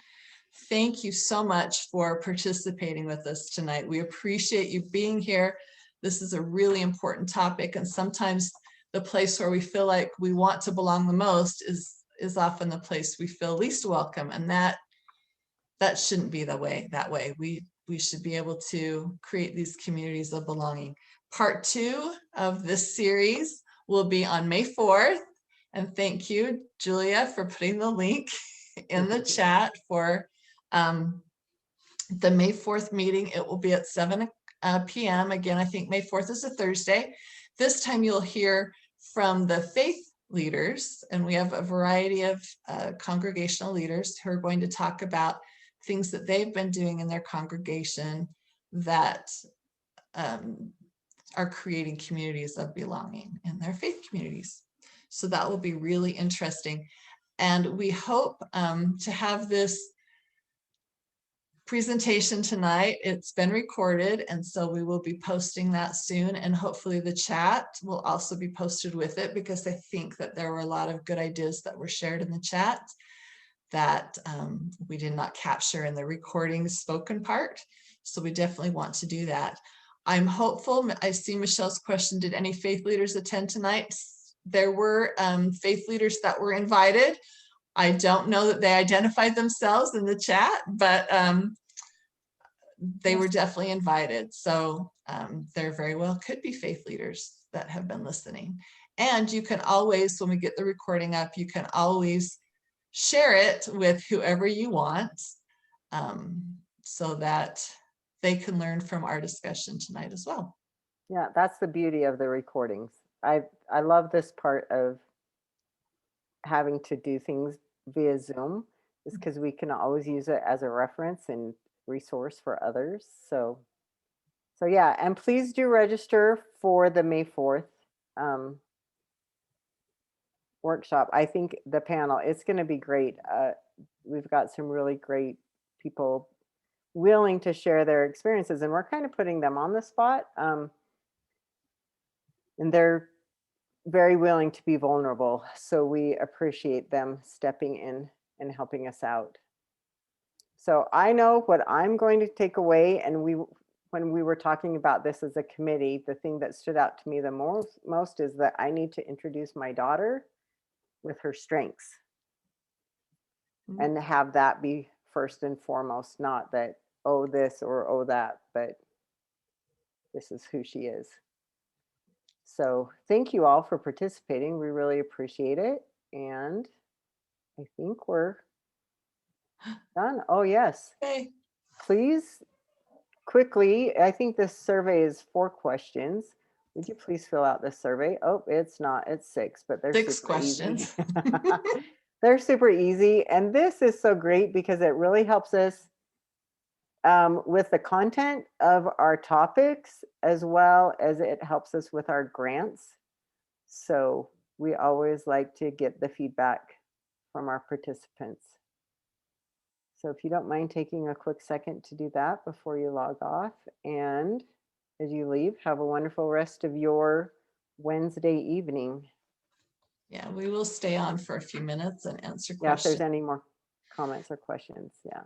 Thank you so much for participating with us tonight. We appreciate you being here. This is a really important topic, and sometimes the place where we feel like we want to belong the most is often the place we feel least welcome, and that shouldn't be that way. We should be able to create these communities of belonging. Part 2 of this series will be on May 4th. And thank you, Julia, for putting the link in the chat for the May 4th meeting. It will be at 7 p.m. Again, I think May 4th is a Thursday. This time you'll hear from the faith leaders, and we have a variety of congregational leaders who are going to talk about things that they've been doing in their congregation that are creating communities of belonging in their faith communities. So that will be really interesting. And we hope to have this presentation tonight. It's been recorded, and so we will be posting that soon, and hopefully the chat will also be posted with it, because I think that there were a lot of good ideas that were shared in the chat that we did not capture in the recording spoken part. So we definitely want to do that. I'm hopeful. I see Michelle's question, did any faith leaders attend tonight? There were faith leaders that were invited. I don't know that they identified themselves in the chat, but they were definitely invited. So there very well could be faith leaders that have been listening. And you can always, when we get the recording up, you can always share it with whoever you want, so that they can learn from our discussion tonight as well. Yeah, that's the beauty of the recordings. I love this part of having to do things via Zoom, is because we can always use it as a reference and resource for others. So yeah, and please do register for the May 4th workshop. I think the panel, it's going to be great. We've got some really great people willing to share their experiences, and we're kind of putting them on the spot. And they're very willing to be vulnerable. So we appreciate them stepping in and helping us out. So I know what I'm going to take away, and when we were talking about this as a committee, the thing that stood out to me the most is that I need to introduce my daughter with her strengths and have that be first and foremost, not that, oh, this or oh, that, but this is who she is. So thank you all for participating. We really appreciate it. And I think we're done. Oh, yes. Okay. Please, quickly, I think this survey is 4 questions. Would you please fill out this survey? Oh, it's not, it's 6, but they're 6 super questions. easy. They're super easy. And this is so great because it really helps us with the content of our topics, as well as it helps us with our grants. So we always like to get the feedback from our participants. So if you don't mind taking a quick second to do that before you log off, and as you leave, have a wonderful rest of your Wednesday evening. Yeah, we will stay on for a few minutes and answer Yeah, if questions. there's any more comments or questions, yeah.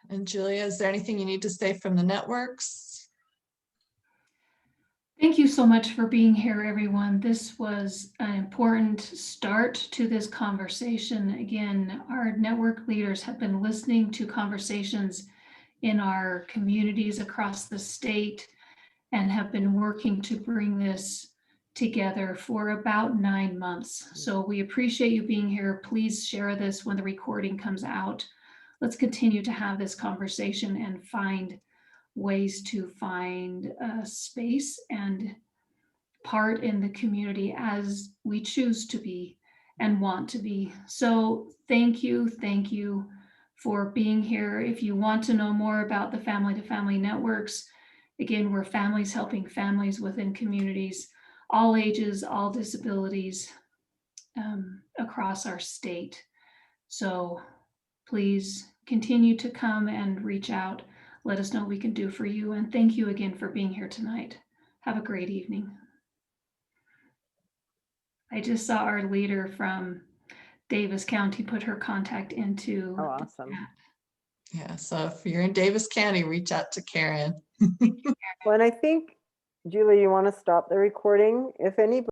And Julia, is there anything you need to say from the networks? Thank you so much for being here, everyone. This was an important start to this conversation. Again, our network leaders have been listening to conversations in our communities across the state and have been working to bring this together for about 9 months. So we appreciate you being here. Please share this when the recording comes out. Let's continue to have this conversation and find ways to find space and part in the community as we choose to be and want to be. So thank you for being here. If you want to know more about the Family to Family Networks, again, we're families helping families within communities, all ages, all disabilities, across our state. So please continue to come and reach out. Let us know what we can do for you. And thank you again for being here tonight. Have a great evening. I just saw our leader from Davis County put her contact into. Oh, awesome. Yeah, so if you're in Davis County, reach out to Karen. Well, and I think, Julie, you want to stop the recording? If anybody